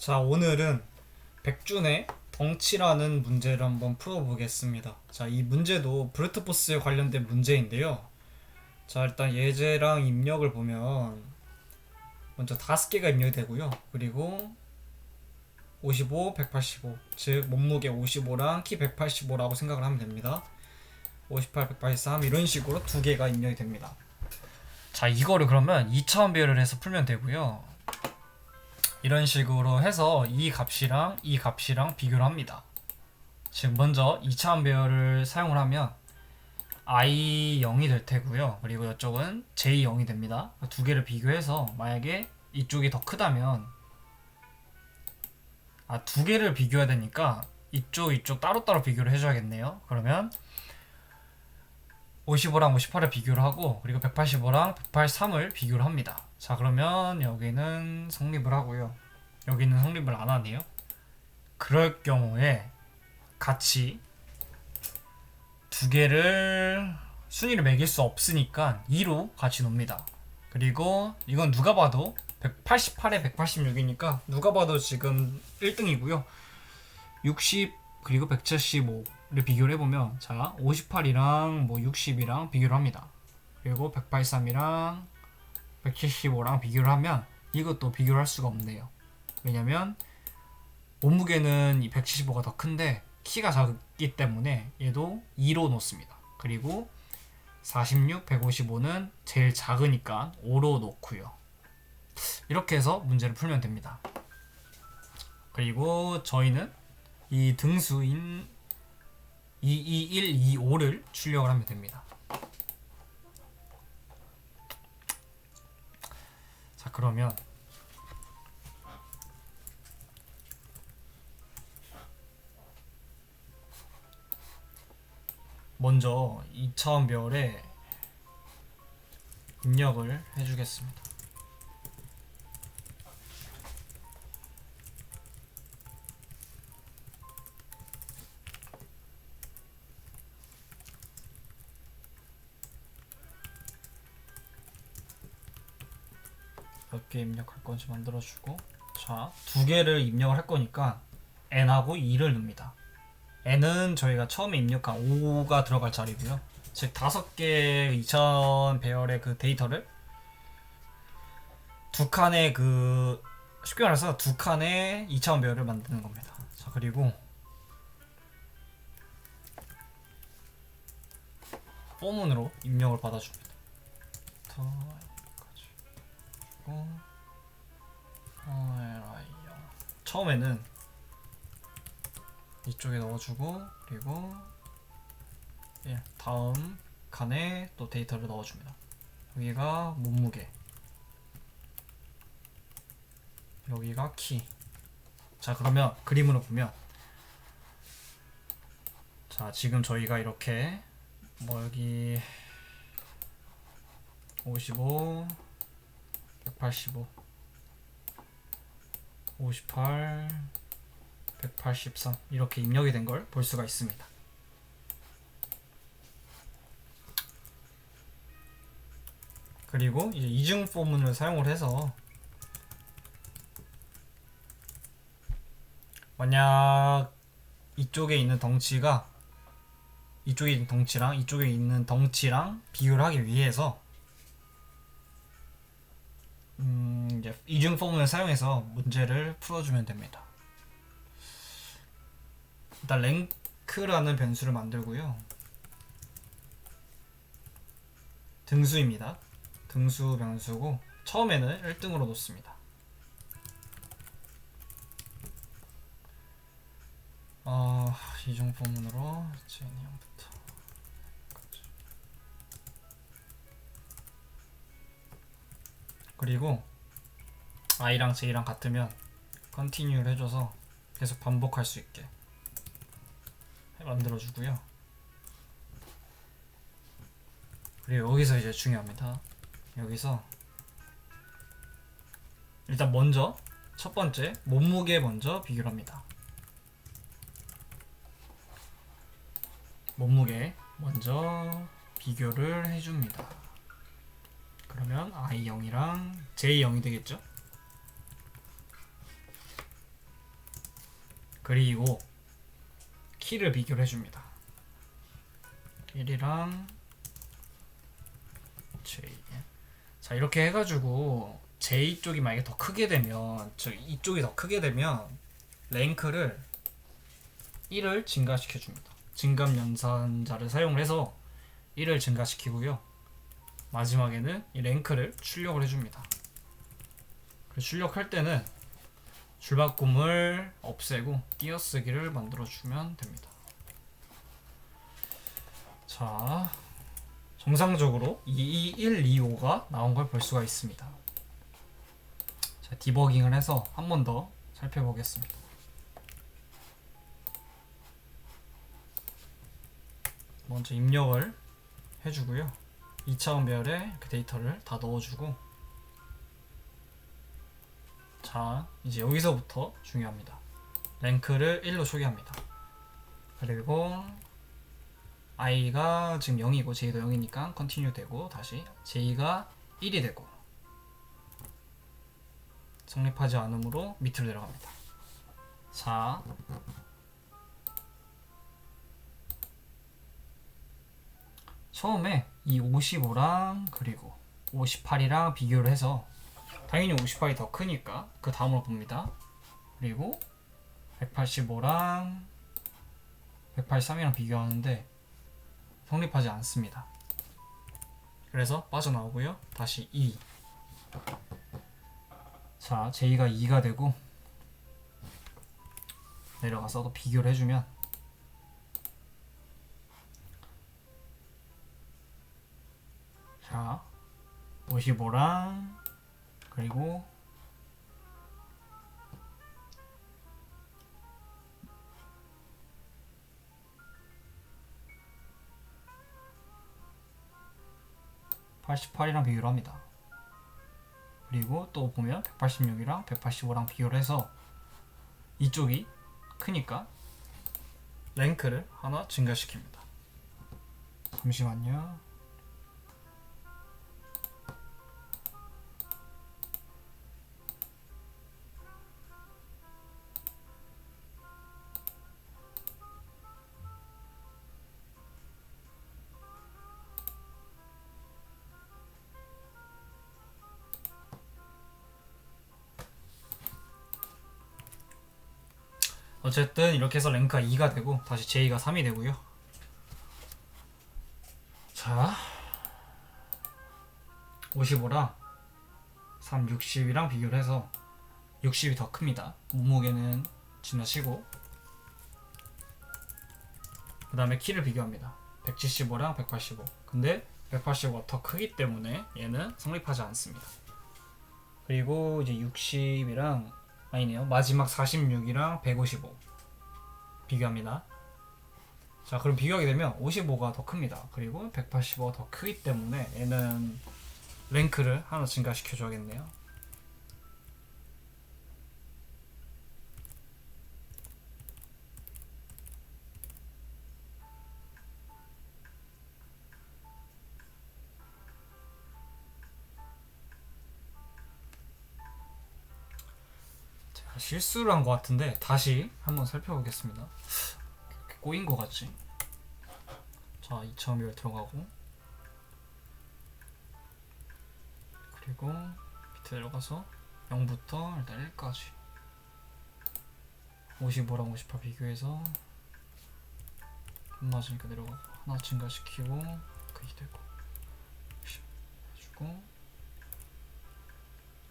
자, 오늘은 백준의 덩치라는 문제를 한번 풀어보겠습니다. 자, 이 문제도 브루트포스에 관련된 문제인데요. 자, 일단 예제랑 입력을 보면 먼저 5개가 입력이 되고요. 그리고 55, 185, 즉 몸무게 55랑 키 185라고 생각을 하면 됩니다. 58, 183 이런 식으로 2개가 입력이 됩니다. 자, 이거를 그러면 2차원 배열을 해서 풀면 되고요. 이런 식으로 해서 이 값이랑 이 값이랑 비교를 합니다. 즉 먼저 2차원 배열을 사용을 하면 i0이 될 테고요. 그리고 이쪽은 j0이 됩니다. 두 개를 비교해서 만약에 이쪽이 더 크다면 두 개를 비교해야 되니까 이쪽 따로따로 비교를 해줘야겠네요. 그러면 55랑 58을 비교를 하고 그리고 185랑 183을 비교를 합니다. 자, 그러면 여기는 성립을 하고요. 여기는 성립을 안 하네요. 그럴 경우에 같이 두 개를 순위를 매길 수 없으니까 2로 같이 놉니다. 그리고 이건 누가 봐도 188에 186이니까 누가 봐도 지금 1등이고요. 60 그리고 175를 비교를 해보면 자 58이랑 뭐 60이랑 비교를 합니다. 그리고 183이랑 175랑 비교를 하면 이것도 비교를 할 수가 없네요. 왜냐면 몸무게는 이 175가 더 큰데 키가 작기 때문에 얘도 2로 놓습니다. 그리고 46, 155는 제일 작으니까 5로 놓고요. 이렇게 해서 문제를 풀면 됩니다. 그리고 저희는 이 등수인 2, 2, 1, 2, 5를 출력을 하면 됩니다. 자, 그러면 먼저 2차원 별에 입력을 해주겠습니다. 몇 개 입력할 건지 만들어주고 자, 2개를 입력을 할 거니까 n하고 2를 넣습니다. n은 저희가 처음에 입력한 5가 들어갈 자리고요. 즉 5개 2000 배열의 그 데이터를 두 칸의 쉽게 말해서 두 칸의 2차원 배열을 만드는 겁니다. 자, 그리고 포문으로 입력을 받아줍니다. 처음에는 이쪽에 넣어주고 그리고 다음 칸에 또 데이터를 넣어줍니다. 여기가 몸무게, 여기가 키. 자, 그러면 그림으로 보면 자, 지금 저희가 이렇게 뭐 여기 55, 185, 58, 183 이렇게 입력이 된 걸 볼 수가 있습니다. 그리고 이제 이중 포문을 사용을 해서 만약 이쪽에 있는 덩치가 이쪽에 있는 덩치랑 이쪽에 있는 덩치랑 비교를 하기 위해서 이제 이중 포문을 사용해서 문제를 풀어주면 됩니다. 일단 랭크라는 변수를 만들고요. 등수입니다. 등수 변수고 처음에는 1등으로 놓습니다. 이중 포문으로 제니형부터 그리고 i랑 j랑 같으면 continue를 해줘서 계속 반복할 수 있게 만들어주고요. 그리고 여기서 이제 중요합니다. 여기서 일단 먼저 첫 번째 몸무게 먼저 비교를 합니다. 몸무게 먼저 비교를 해줍니다. 그러면 i0이랑 j0이 되겠죠. 그리고 키를 비교를 해줍니다. 1이랑 J. 자, 이렇게 해가지고 J 쪽이 만약에 더 크게 되면, 이쪽이 더 크게 되면 랭크를 1을 증가시켜 줍니다. 증감 연산자를 사용을 해서 1을 증가시키고요. 마지막에는 이 랭크를 출력을 해줍니다. 출력할 때는 줄바꿈을 없애고 띄어쓰기를 만들어주면 됩니다. 자, 정상적으로 22125가 나온 걸 볼 수가 있습니다. 자, 디버깅을 해서 한 번 더 살펴보겠습니다. 먼저 입력을 해주고요. 2차원 배열에 그 데이터를 다 넣어주고, 자, 이제 여기서부터 중요합니다. 랭크를 1로 초기합니다. 그리고 i가 지금 0이고 j도 0이니까 컨티뉴 되고, 다시 j가 1이 되고 성립하지 않으므로 밑으로 내려갑니다. 자, 처음에 이 55랑 그리고 58이랑 비교를 해서 당연히 58이 더 크니까 그 다음으로 봅니다. 그리고 185랑 183이랑 비교하는데 성립하지 않습니다. 그래서 빠져나오고요. 다시 2. 자, j가 2가 되고 내려가서 또 비교를 해주면, 자, 55랑 그리고 88이랑 비교를 합니다. 그리고 또 보면 186이랑 185랑 비교를 해서 이쪽이 크니까 랭크를 하나 증가시킵니다. 잠시만요. 어쨌든 이렇게 해서 랭크가 2가 되고 다시 j가 3이 되고요. 자, 55랑 3, 60이랑 비교를 해서 60이 더 큽니다. 몸무게는 지나치고, 그 다음에 키를 비교합니다. 175랑 185. 근데 185가 더 크기 때문에 얘는 성립하지 않습니다. 그리고 이제 60이랑, 아니네요, 마지막 46이랑 155 비교합니다. 자, 그럼 비교하게 되면 55가 더 큽니다. 그리고 185가 더 크기 때문에 얘는 랭크를 하나 증가시켜 줘야겠네요. 제가 실수를 한 것 같은데 다시 한번 살펴보겠습니다. 이렇게 꼬인 것 같지? 자, 2차원 배열 들어가고, 그리고 밑에 내려가서 0부터 일단 1까지 55랑 58 비교해서 안 맞으니까 내려가고 하나 증가시키고 그게 되고 해주고,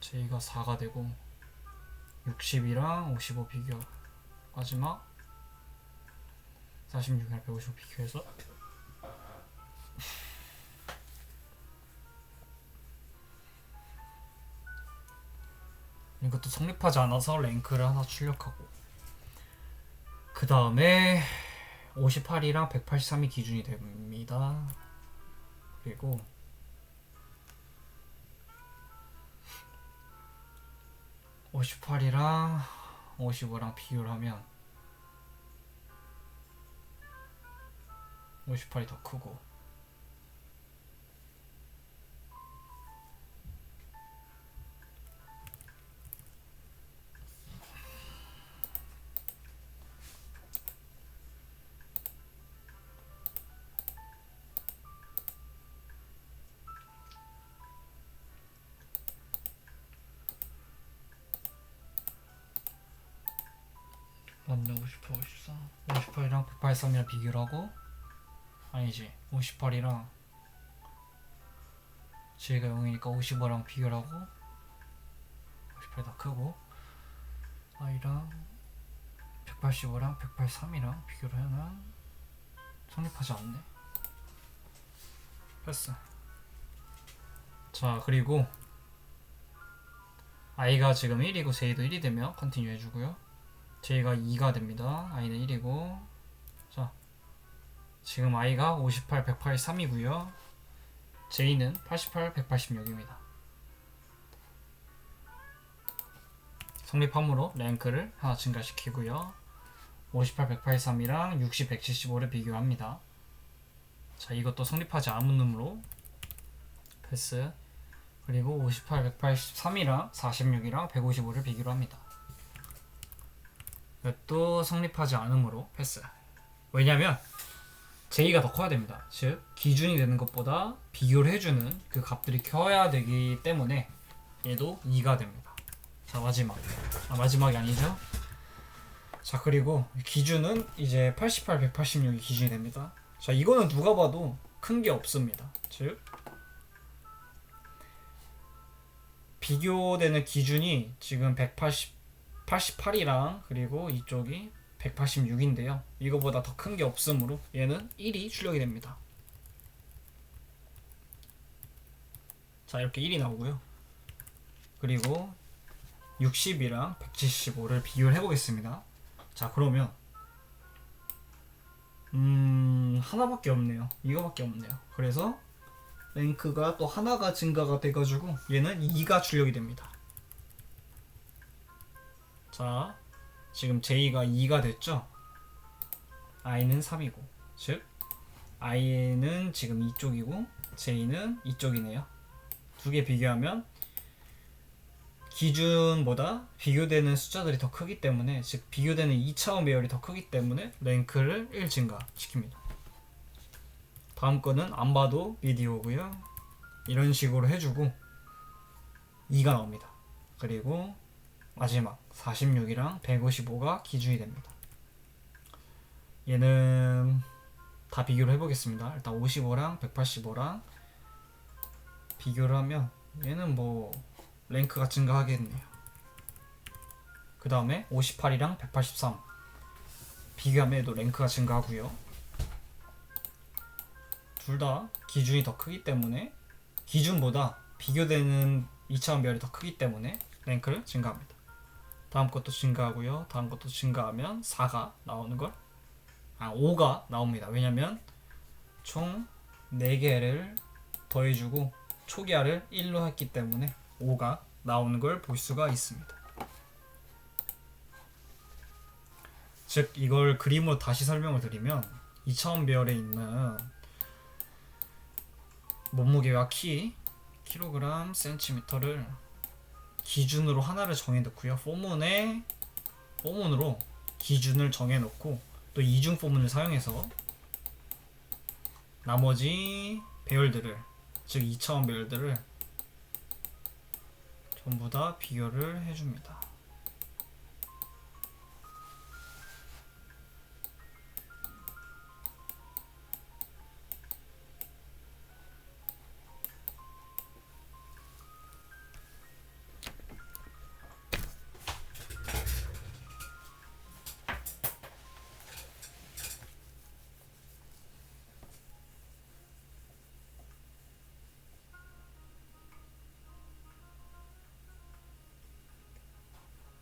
j가 4가 되고 60이랑 55 비교, 마지막 46이랑 155 비교해서 이것도 성립하지 않아서 랭크를 하나 출력하고, 그 다음에 58이랑 183이 기준이 됩니다. 그리고 58이랑 55랑 비교를 하면 58이 더 크고, 맞네. 58, 54. 58이랑 183이랑 비교를 하고, 아니지. 58이랑 J가 0이니까 55랑 비교를 하고, 58이 더 크고, I랑 185랑 183이랑 비교를 하면 성립하지 않네. 패스. 자, 그리고 I가 지금 1이고 J도 1이 되면 컨티뉴 해주고요. J가 2가 됩니다. I는 1이고. 자, 지금 I가 58, 183이고요. J는 88, 186입니다. 성립함으로 랭크를 하나 증가시키고요. 58, 183이랑 60, 175를 비교합니다. 자, 이것도 성립하지 않은 놈으로 패스. 그리고 58, 183이랑 46이랑 155를 비교를 합니다. 이것도 성립하지 않으므로 패스. 왜냐면 J가 더 커야 됩니다. 즉 기준이 되는 것보다 비교를 해주는 그 값들이 커야 되기 때문에 얘도 2가 됩니다. 자, 마지막이 아니죠. 자, 그리고 기준은 이제 88, 186이 기준이 됩니다. 자, 이거는 누가 봐도 큰 게 없습니다. 즉 비교되는 기준이 지금 188이랑 그리고 이쪽이 186인데요. 이거보다 더 큰 게 없으므로 얘는 1이 출력이 됩니다. 자, 이렇게 1이 나오고요. 그리고 60이랑 175를 비교를 해보겠습니다. 자, 그러면 하나밖에 없네요. 이거밖에 없네요. 그래서 랭크가 또 하나가 증가가 돼가지고 얘는 2가 출력이 됩니다. 자, 지금 J가 2가 됐죠? I는 3이고, 즉 I는 지금 이쪽이고 J는 이쪽이네요. 두 개 비교하면 기준보다 비교되는 숫자들이 더 크기 때문에, 즉 비교되는 2차원 배열이 더 크기 때문에 랭크를 1 증가시킵니다. 다음 거는 안 봐도 비디오고요. 이런 식으로 해주고 2가 나옵니다. 그리고 마지막 46이랑 155가 기준이 됩니다. 얘는 다 비교를 해보겠습니다. 일단 55랑 185랑 비교를 하면 얘는 뭐 랭크가 증가하겠네요. 그 다음에 58이랑 183 비교하면 얘도 랭크가 증가하고요. 둘 다 기준이 더 크기 때문에, 기준보다 비교되는 2차원 배열이 더 크기 때문에 랭크를 증가합니다. 다음 것도 증가하고요. 다음 것도 증가하면 4가 나오는 걸, 5가 나옵니다. 왜냐면 총 4개를 더해주고 초기화를 1로 했기 때문에 5가 나오는 걸 볼 수가 있습니다. 즉 이걸 그림으로 다시 설명을 드리면 2차원 배열에 있는 몸무게와 키, 킬로그램, 센티미터를 기준으로 하나를 정해놓고요. 포문으로 기준을 정해놓고 또 이중 포문을 사용해서 나머지 배열들을, 즉 2차원 배열들을 전부 다 비교를 해줍니다.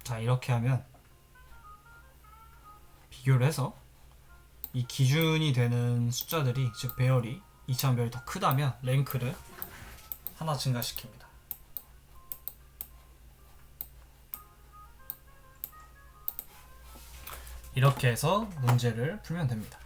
자, 이렇게 하면 비교를 해서 이 기준이 되는 숫자들이, 즉 배열이 2차원 배열이 더 크다면 랭크를 하나 증가시킵니다. 이렇게 해서 문제를 풀면 됩니다.